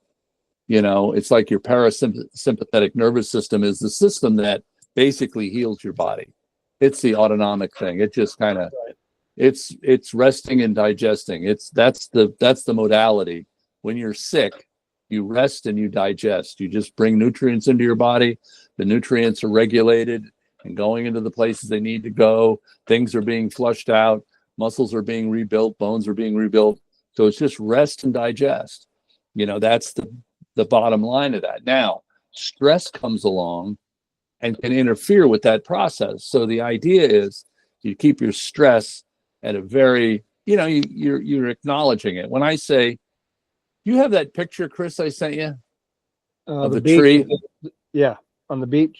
It's like your parasympathetic nervous system is the system that basically heals your body. It's the autonomic thing. It just kind of, it's resting and digesting. That's the modality. When you're sick, you rest and you digest. You just bring nutrients into your body. The nutrients are regulated and going into the places they need to go. Things are being flushed out. Muscles are being rebuilt. Bones are being rebuilt. So it's just rest and digest. That's the bottom line of that. Now, stress comes along and can interfere with that process. So the idea is you keep your stress at a very, you're acknowledging it. When I say, you have that picture, Chris, I sent you of the tree? Yeah, on the beach.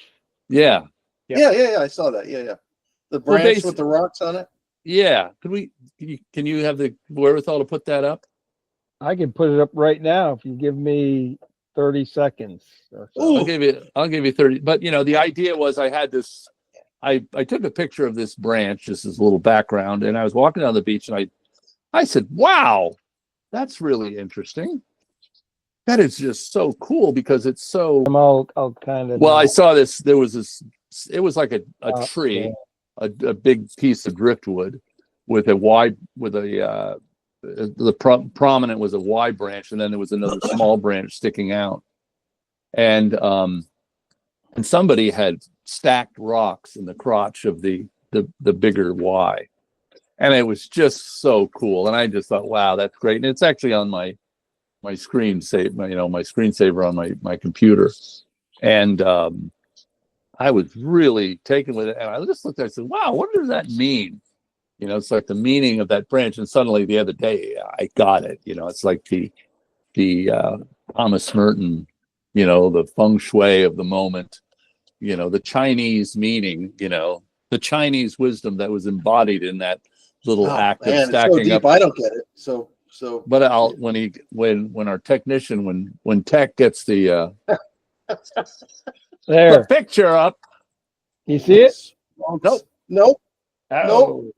Yeah. Yeah. I saw that. Yeah. The branch with the rocks on it. Yeah. Can you have the wherewithal to put that up? I can put it up right now if you give me 30 seconds. Or so. I'll give you 30. But the idea was I had this. I took a picture of this branch, just as a little background, and I was walking down the beach, and I said, "Wow, that's really interesting. That is just so cool because it's so." I'll kind of. Well, I saw this. There was this. It was like a tree, a big piece of driftwood, with a prominent was a Y branch, and then there was another small branch sticking out. And somebody had stacked rocks in the crotch of the bigger Y. And it was just so cool. And I just thought, wow, that's great. And it's actually on my screensaver on my computer. And I was really taken with it. And I just looked at it and said, wow, what does that mean? It's like the meaning of that branch. And suddenly the other day I got it. It's like the Thomas Merton, the feng shui of the moment, the Chinese meaning, the Chinese wisdom that was embodied in that little act of stacking it's so deep, up. I don't get it. So But when our technician, when Tech gets the There. picture up. You see it? Nope. Oh.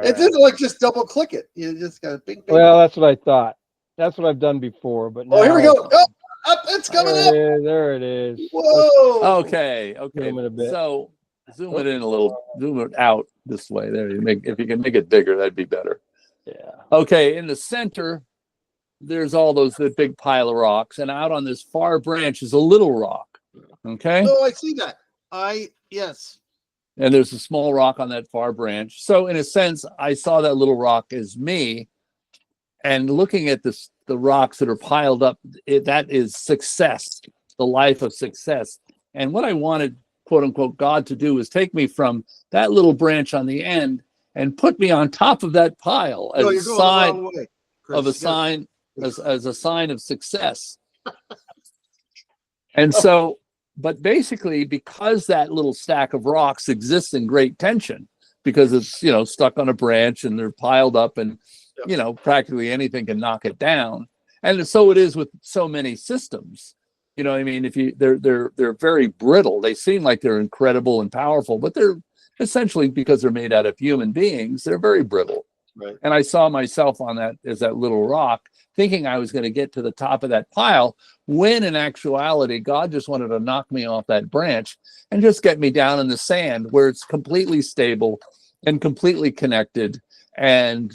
It didn't like just double click it. You just got a big. Well, that's what I thought. That's what I've done before. But now, Oh, here we go. Oh, up! It's coming up. There it is. Whoa. Okay. Zoom it a bit. So zoom it in a little. Zoom it out this way. There. If you can make it bigger, that'd be better. Yeah. Okay. In the center, there's all the big pile of rocks, and out on this far branch is a little rock. Okay. Oh, I see that. Yes. And there's a small rock on that far branch. So in a sense, I saw that little rock as me, and looking at the rocks that are piled up, that is success, the life of success. And what I wanted, quote unquote, God to do is take me from that little branch on the end and put me on top of that pile as a sign of as a sign of success. And so, but basically, because that little stack of rocks exists in great tension, because it's, stuck on a branch and they're piled up, and, practically anything can knock it down. And so it is with so many systems. You know what I mean? They're very brittle. They seem like they're incredible and powerful, but they're essentially, because they're made out of human beings, they're very brittle. Right. And I saw myself on that as that little rock, thinking I was going to get to the top of that pile, when in actuality, God just wanted to knock me off that branch and just get me down in the sand where it's completely stable and completely connected, and,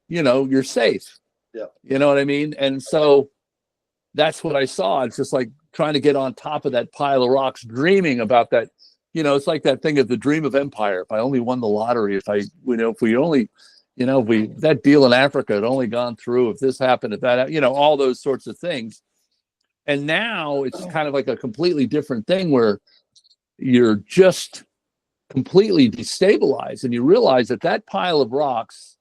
you're safe. Yeah. You know what I mean? And so that's what I saw. It's just like trying to get on top of that pile of rocks, dreaming about that. It's like that thing of the dream of empire. If I only won the lottery, if we only, if that deal in Africa had only gone through, if this happened, if that, all those sorts of things. And now it's kind of like a completely different thing where you're just completely destabilized, and you realize that pile of rocks,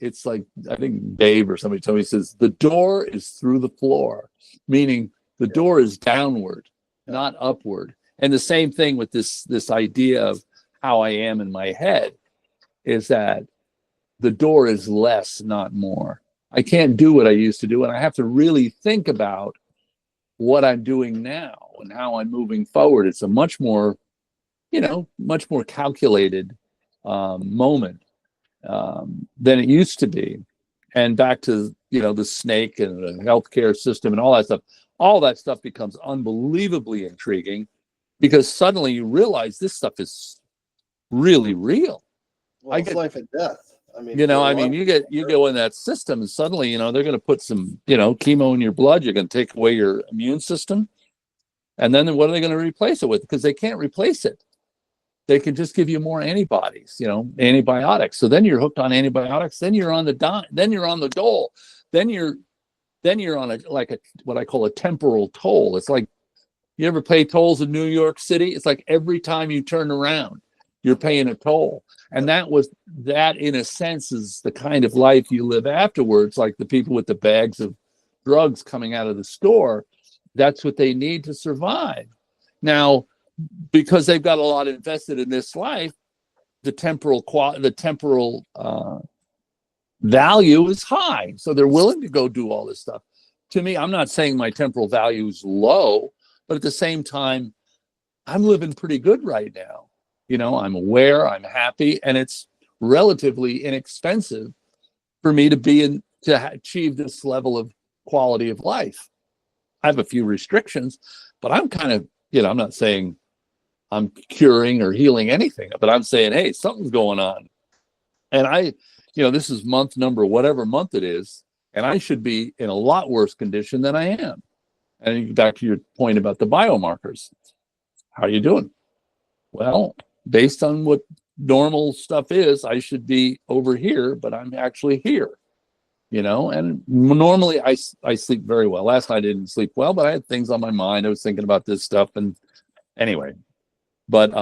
it's like, I think Dave or somebody told me, he says, the door is through the floor, meaning the door is downward, not upward. And the same thing with this idea of how I am in my head, is that the door is less, not more. I can't do what I used to do, and I have to really think about what I'm doing now and how I'm moving forward. It's a much more calculated moment than it used to be. And back to, the snake and the healthcare system and all that stuff becomes unbelievably intriguing, because suddenly you realize this stuff is really real. Well, it's life and death. I mean, you go in that system, and suddenly, they're going to put some, chemo in your blood. You're going to take away your immune system. And then what are they going to replace it with? Because they can't replace it. They can just give you more antibodies, antibiotics. So then you're hooked on antibiotics. Then you're on the dole. Then you're on what I call a temporal toll. It's like, you ever pay tolls in New York City? It's like every time you turn around, you're paying a toll. And that in a sense is the kind of life you live afterwards, like the people with the bags of drugs coming out of the store. That's what they need to survive. Now, because they've got a lot invested in this life, the temporal value is high. So they're willing to go do all this stuff. To me, I'm not saying my temporal value is low, but at the same time, I'm living pretty good right now. I'm aware, I'm happy, and it's relatively inexpensive for me to achieve this level of quality of life. I have a few restrictions, but I'm kind of, I'm not saying I'm curing or healing anything, but I'm saying, hey, something's going on. And this is month number, whatever month it is, and I should be in a lot worse condition than I am. And back to your point about the biomarkers. How are you doing? Well, based on what normal stuff is, I should be over here, but I'm actually here. And normally I sleep very well. Last night I didn't sleep well, but I had things on my mind. I was thinking about this stuff. And anyway, but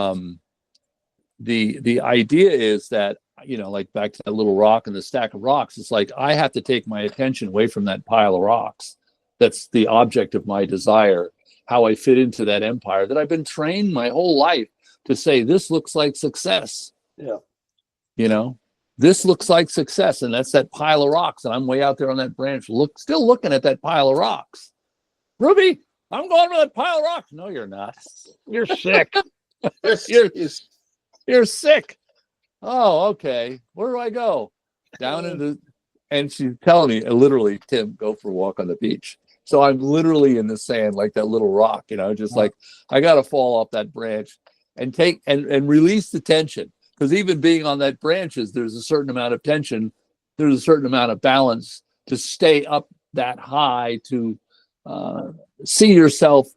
the idea is that, like back to that little rock and the stack of rocks, it's like I have to take my attention away from that pile of rocks. That's the object of my desire, how I fit into that empire that I've been trained my whole life to say, this looks like success. Yeah. This looks like success, and that's that pile of rocks, and I'm way out there on that branch, still looking at that pile of rocks. Ruby, I'm going to that pile of rocks. No, you're not. You're sick. You're sick. Oh, okay. Where do I go? Down into, and she's telling me, literally, Tim, go for a walk on the beach. So I'm literally in the sand like that little rock, just like I got to fall off that branch and take and release the tension. Because even being on that branches, there's a certain amount of tension, there's a certain amount of balance to stay up that high, to see yourself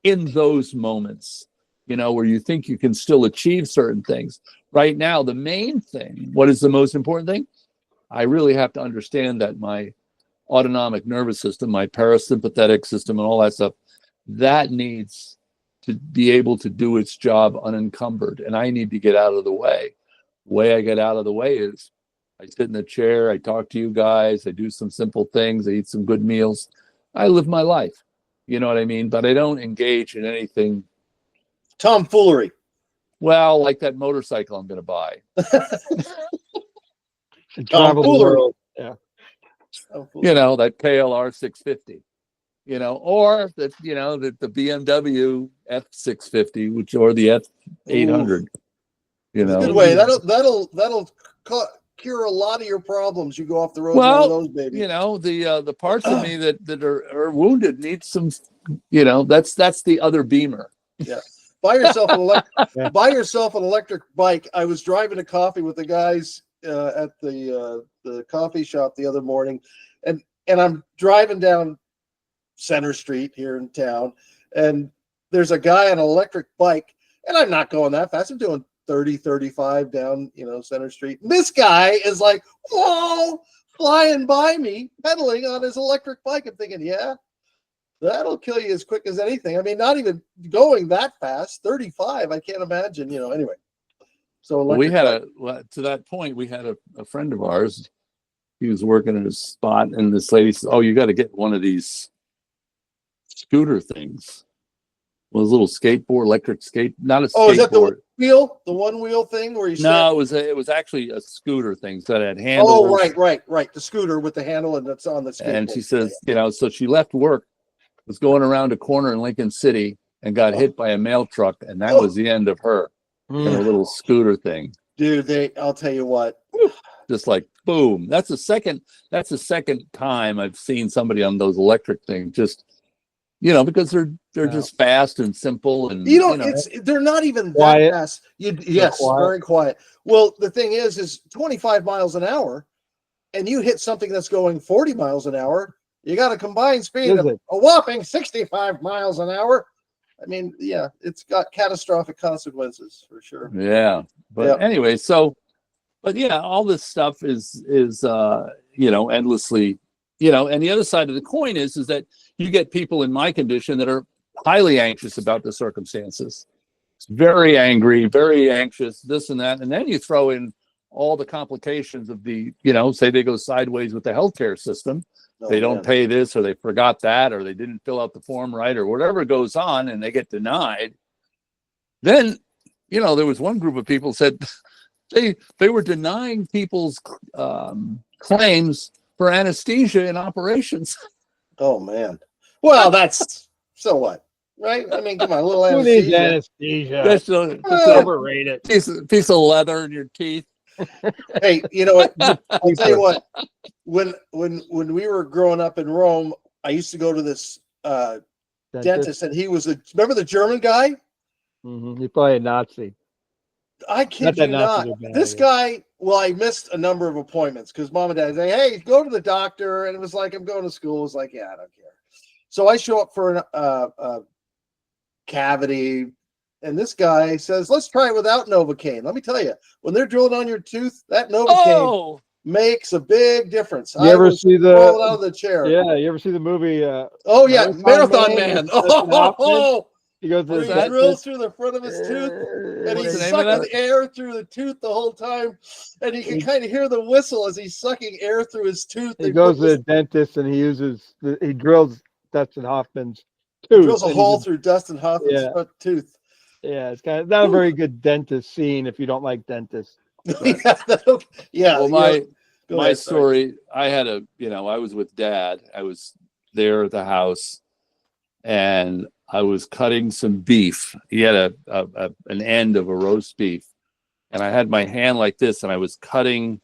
in those moments, where you think you can still achieve certain things. Right now, the main thing, what is the most important thing? I really have to understand that my autonomic nervous system, my parasympathetic system, and all that stuff, that needs to be able to do its job unencumbered, and I need to get out of the way. The way I get out of the way is I sit in the chair, I talk to you guys, I do some simple things, I eat some good meals, I live my life. You know what I mean? But I don't engage in anything tomfoolery. Well, like that motorcycle I'm going to buy. Travel the world. Yeah. That KLR 650. Or that the BMW F650, or the F800. Good way. That'll cure a lot of your problems. You go off the road with one of those, baby. The parts of me that are wounded need some. That's the other Beamer. Yeah. Buy yourself an electric bike. I was driving to coffee with the guys at the coffee shop the other morning, and I'm driving down Center Street here in town, and there's a guy on an electric bike, and I'm not going that fast. I'm doing 30, 35 down, Center Street. And this guy is like, whoa, flying by me, pedaling on his electric bike. I'm thinking, yeah, that'll kill you as quick as anything. I mean, not even going that fast, 35. I can't imagine, anyway. So we had to that point, we had a friend of ours. He was working at a spot, and this lady said, oh, you got to get one of these scooter things. Well, little skateboard, electric skate, not a skateboard. Oh, is that the one wheel thing where you? No, it was actually a scooter thing. So it had handles. Oh, right. The scooter with the handle, and that's on the skateboard. And she says, so she left work, was going around a corner in Lincoln City, and got hit by a mail truck, and that was the end of her. And a little scooter thing. Dude, I'll tell you what. Just like boom. That's the second time I've seen somebody on those electric things. Just because they're just fast and simple, and they're not even that fast. Very quiet. Well, the thing is 25 miles an hour, and you hit something that's going 40 miles an hour, you got a combined speed of a whopping 65 miles an hour. I mean, yeah, it's got catastrophic consequences for sure. Yeah. But anyway, all this stuff is endlessly, and the other side of the coin is that you get people in my condition that are highly anxious about the circumstances. It's very angry, very anxious, this and that. And then you throw in all the complications of the, say they go sideways with the healthcare system. They don't pay this, or they forgot that, or they didn't fill out the form right, or whatever goes on, and they get denied. Then, there was one group of people said they were denying people's claims for anesthesia in operations. Oh man. Well, that's so what, right? I mean, come on, a little anesthesia. Who needs anesthesia? That's overrated. Piece of leather in your teeth. Hey, you know what? I'll tell you what. When we were growing up in Rome, I used to go to this dentist, and he was remember the German guy? He's probably a Nazi. I kid you not. This guy, well, I missed a number of appointments because mom and dad say, hey, go to the doctor. And it was like, I'm going to school. It's like, yeah, I don't care. So I show up for a cavity. And this guy says, let's try it without Novocaine. Let me tell you, when they're drilling on your tooth, that Novocaine makes a big difference. You ever see the roll out of the chair? Yeah, you ever see the movie? Marathon Man. He goes, he drills through the front of his tooth, and he's sucking air through the tooth the whole time, and you can kind of hear the whistle as he's sucking air through his tooth. He goes to the dentist, and he drills Dustin Hoffman's tooth. He drills a hole through Dustin Hoffman's front tooth. Yeah, it's kind of not a very good dentist scene if you don't like dentists. Yeah. Well, my story, I had I was with Dad. I was there at the house, and I was cutting some beef. He had an end of a roast beef, and I had my hand like this, and I was cutting,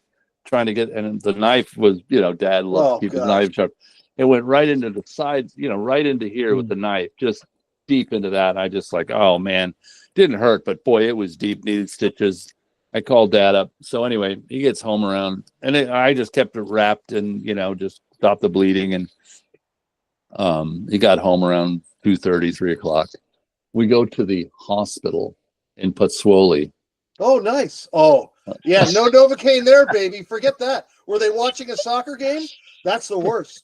trying to get, and the knife was, Dad loved to keep his knife sharp. It went right into the sides, right into here with the knife, just deep into that. And I just like, oh man, didn't hurt, but boy, it was deep, needed stitches. I called Dad up. So anyway, he gets home around, and I just kept it wrapped and, just stopped the bleeding. And he got home around 2:30, 3 o'clock. We go to the hospital in Pozzuoli. Oh, nice. Oh, yeah. No Novocaine there, baby. Forget that. Were they watching a soccer game? That's the worst.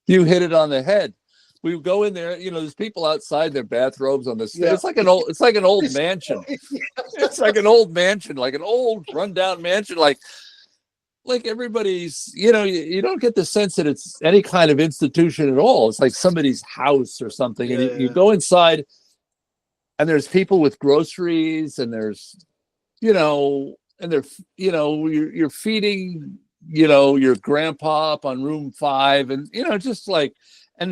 You hit it on the head. We go in there, there's people outside in their bathrobes on the stairs. It's like an old mansion. It's like an old mansion, like an old rundown mansion, like everybody's, you don't get the sense that it's any kind of institution at all. It's like somebody's house or something. And you go inside, and there's people with groceries, and there's, and they're, you're feeding, your grandpa up on room 5, and, just like, and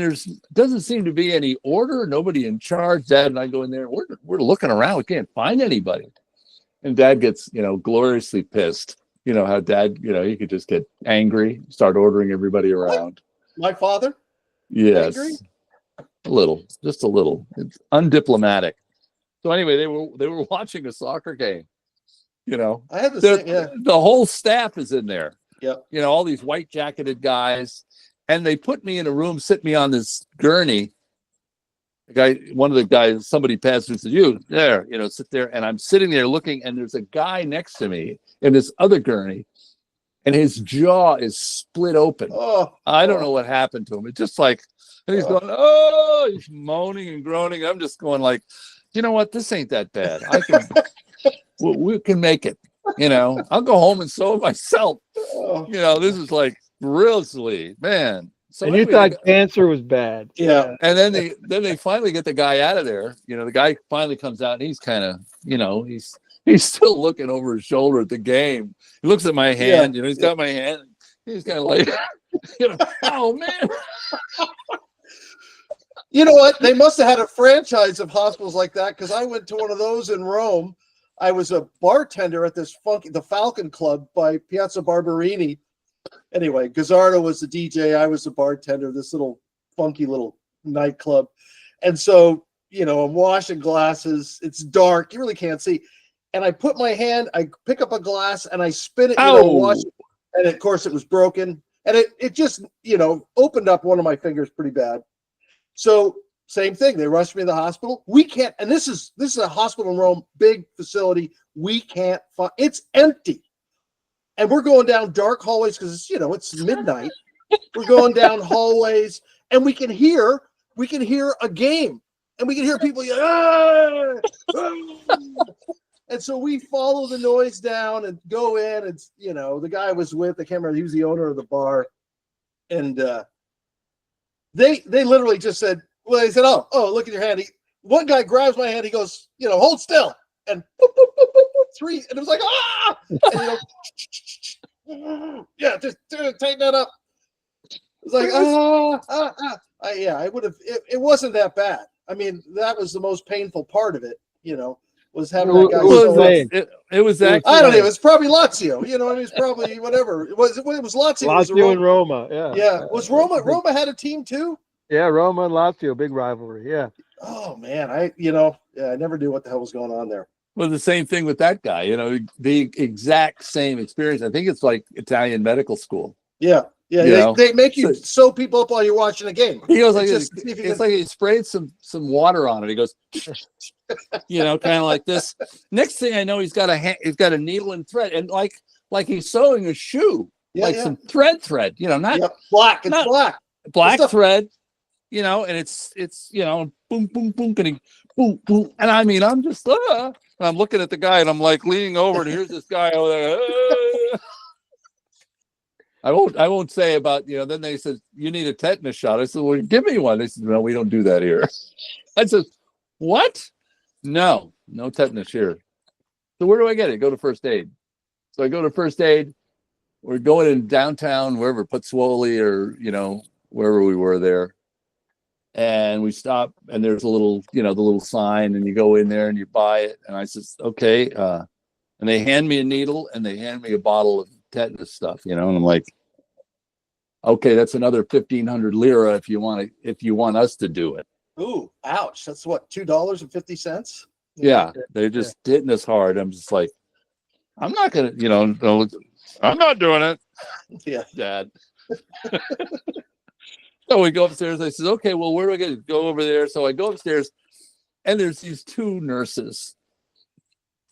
doesn't seem to be any order, nobody in charge. Dad and I go in there, we're looking around, we can't find anybody. And Dad gets, gloriously pissed. How Dad, he could just get angry, start ordering everybody around. My father? Yes. Angry? Just a little. It's undiplomatic. So anyway, they were watching a soccer game. I had the whole staff is in there. Yep. All these white jacketed guys, and they put me in a room, sit me on this gurney. One of the guys, somebody passed and said, "You there, sit there." And I'm sitting there looking, and there's a guy next to me in this other gurney, and his jaw is split open. I don't know what happened to him. It's just like, and he's going, he's moaning and groaning. I'm just going like, you know what? This ain't that bad. We can make it. I'll go home and sew it myself. This is like really, man. So and you thought cancer was bad. Yeah. And then they finally get the guy out of there. The guy finally comes out, and he's kind of, he's still looking over his shoulder at the game. He looks at my hand, he's got my hand. He's kind of like, oh man. You know what? They must have had a franchise of hospitals like that, because I went to one of those in Rome. I was a bartender at the Falcon Club by Piazza Barberini. Anyway, Gazzardo was the DJ. I was the bartender, this little funky little nightclub. And so, I'm washing glasses. It's dark. You really can't see. And I put my hand, I pick up a glass, and I spin it, wash it. And of course it was broken. And it just, opened up one of my fingers pretty bad. So same thing. They rushed me to the hospital. We can't, and this is a hospital in Rome, big facility. We can't find, it's empty. And we're going down dark hallways because it's midnight. We're going down hallways, and we can hear a game, and we can hear people yell, and so we follow the noise down and go in. And the guy I was with, I can't remember, he was the owner of the bar, and they literally just said, well, they said, oh, look at your hand. One guy grabs my hand, he goes, hold still, and boop, boop, boop, boop, boop, 3, and it was like, and, yeah, just tighten that up. It was like, I would have. It wasn't that bad. I mean, that was the most painful part of it. Was having that guy. It was actually, I don't know. It was probably Lazio. It was probably whatever. It was Lazio. Lazio and Roma. Yeah. Yeah. Was Roma? Roma had a team too. Yeah, Roma and Lazio, big rivalry. Yeah. Oh man, I never knew what the hell was going on there. Well, the same thing with that guy, the exact same experience. I think it's like Italian medical school. Yeah. They make you sew people up while you're watching a game. He goes like this. It's like he sprayed some water on it. He goes, kind of like this. Next thing I know, he's got a needle and thread, and like he's sewing a shoe, some thread, not black. It's not black thread, and it's boom, boom, boom, and boom, boom, and I mean, I'm just I'm looking at the guy, and I'm like leaning over, and here's this guy over there. I won't say about, then they said, you need a tetanus shot. I said, well, give me one. They said, no, we don't do that here. I said, what? No tetanus here. So where do I get it? Go to first aid. So I go to first aid. We're going in downtown, wherever, Pozzuoli or, wherever we were there. And we stop, and there's a little, the little sign, and you go in there and you buy it. And I says, okay. And they hand me a needle, and they hand me a bottle of tetanus stuff, and I'm like, okay, that's another 1,500 lira if you want us to do it. Ooh, ouch! That's what, $2.50? Yeah, they're just hitting us hard. I'm just like, I'm not gonna, I'm not doing it. Yeah, Dad. So we go upstairs. I says, okay, well, where do I get to go over there? So I go upstairs, and there's these two nurses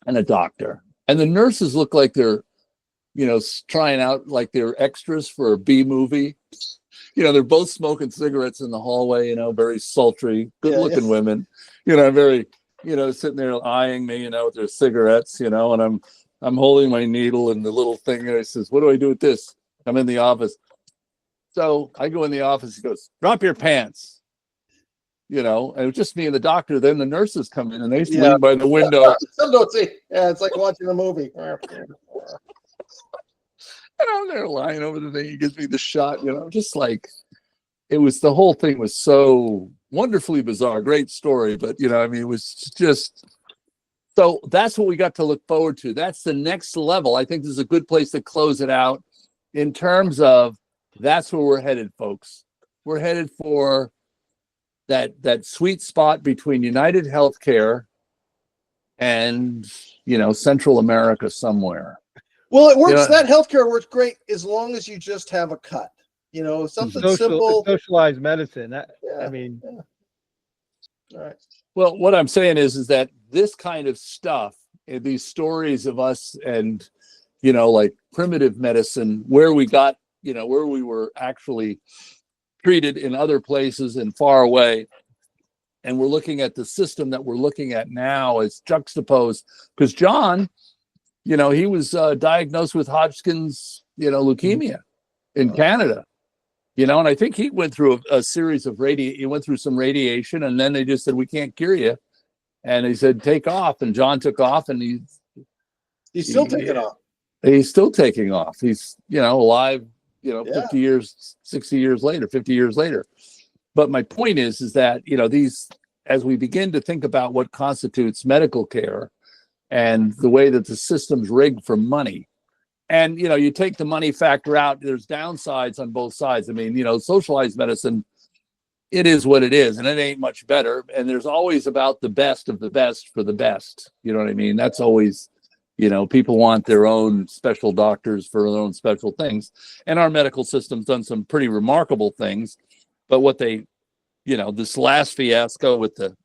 and a doctor, and the nurses look like they're trying out like they're extras for a B movie. They're both smoking cigarettes in the hallway, very sultry, good looking women, very, sitting there eyeing me, with their cigarettes, and I'm holding my needle and the little thing. And I says, what do I do with this? I'm in the office. So I go in the office. He goes, drop your pants. And it was just me and the doctor. Then the nurses come in and they lean by the window. Some don't see. Yeah, it's like watching a movie. And I'm there lying over the thing. He gives me the shot, just like the whole thing was so wonderfully bizarre. Great story. But, it was just, so that's what we got to look forward to. That's the next level. I think this is a good place to close it out in terms of that's where we're headed, folks. We're headed for that sweet spot between United Healthcare and, Central America somewhere. Well, it works. That healthcare works great as long as you just have a cut. Something simple. Socialized medicine. I mean, all right. Well, what I'm saying is that this kind of stuff, these stories of us and, like primitive medicine, where we got, where we were actually treated in other places and far away. And we're looking at the system that we're looking at now as juxtaposed, because John, he was diagnosed with Hodgkin's, leukemia in Canada, and I think he went through a series of he went through some radiation, and then they just said, we can't cure you. And he said, take off. And John took off, and he's still taking off. He's still taking off. He's, alive, 50 years, 60 years later, 50 years later. But my point is that, as we begin to think about what constitutes medical care, and the way that the system's rigged for money. And, you take the money factor out, there's downsides on both sides. I mean, socialized medicine, it is what it is, and it ain't much better. And there's always about the best of the best for the best. You know what I mean? That's always, people want their own special doctors for their own special things. And our medical system's done some pretty remarkable things. But what they, this last fiasco with the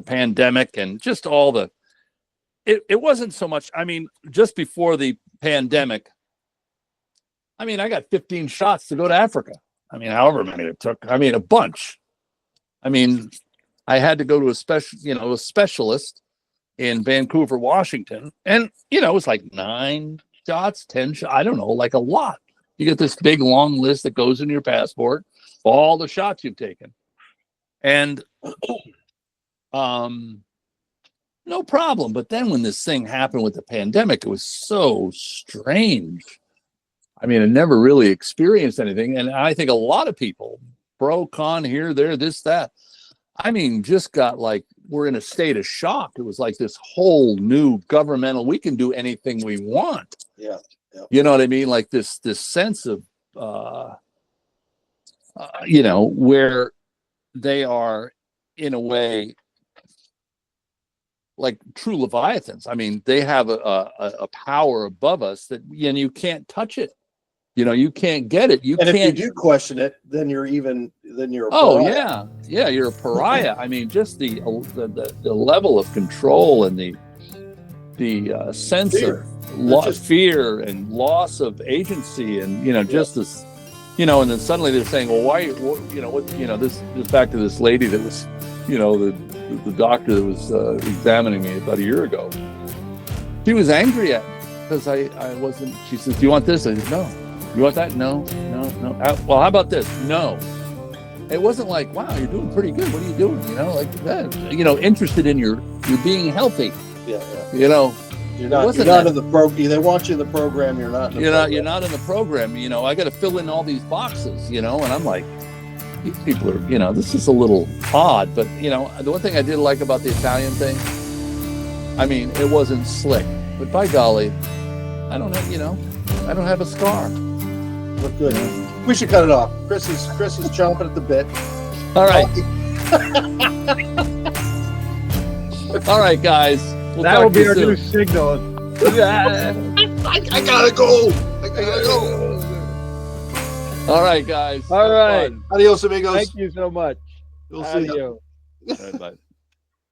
pandemic and just all the, it wasn't so much, just before the pandemic, I got 15 shots to go to Africa. However many it took, a bunch. I had to go to a specialist in Vancouver, Washington. And, it was like 9 shots, 10 shots, I don't know, like a lot. You get this big long list that goes in your passport, all the shots you've taken. And, no problem. But then when this thing happened with the pandemic, it was so strange. I never really experienced anything. And I think a lot of people, pro, con, here, there, this, that, just got like, we're in a state of shock. It was like this whole new governmental, we can do anything we want. Yeah. You know what I mean? Like this sense of, where they are in a way like true Leviathans. I mean, they have a power above us that, and you can't touch it. You know, you can't get it. You And can't. if you do question it, then you're a Oh pariah. yeah, you're a pariah. I mean, just the level of control and the sense Fear. of fear and loss of agency, and just this, and then suddenly they're saying, well, why, this back to this lady that was, the doctor that was examining me about a year ago. She was angry at me because I wasn't. She says, "Do you want this?" I said, "No." "You want that?" No. Well, how about this? No. It wasn't like, wow, you're doing pretty good. What are you doing? Like that. Interested in your being healthy. Yeah. You're not in the program. They want you in the program. You're not. You're not in the program. I got to fill in all these boxes. And I'm like, these people are. This is a little odd. But the one thing I did like about the Italian thing, I mean, it wasn't slick. But by golly, I don't have. I don't have a scar. Look good. We should cut it off. Chris is chomping at the bit. All right. All right, guys. We'll that talk will to be you our soon. new signal. I gotta go. All right, guys. All right. Fun. Adios, amigos. Thank you so much. We'll see you. Adios. All right, bye.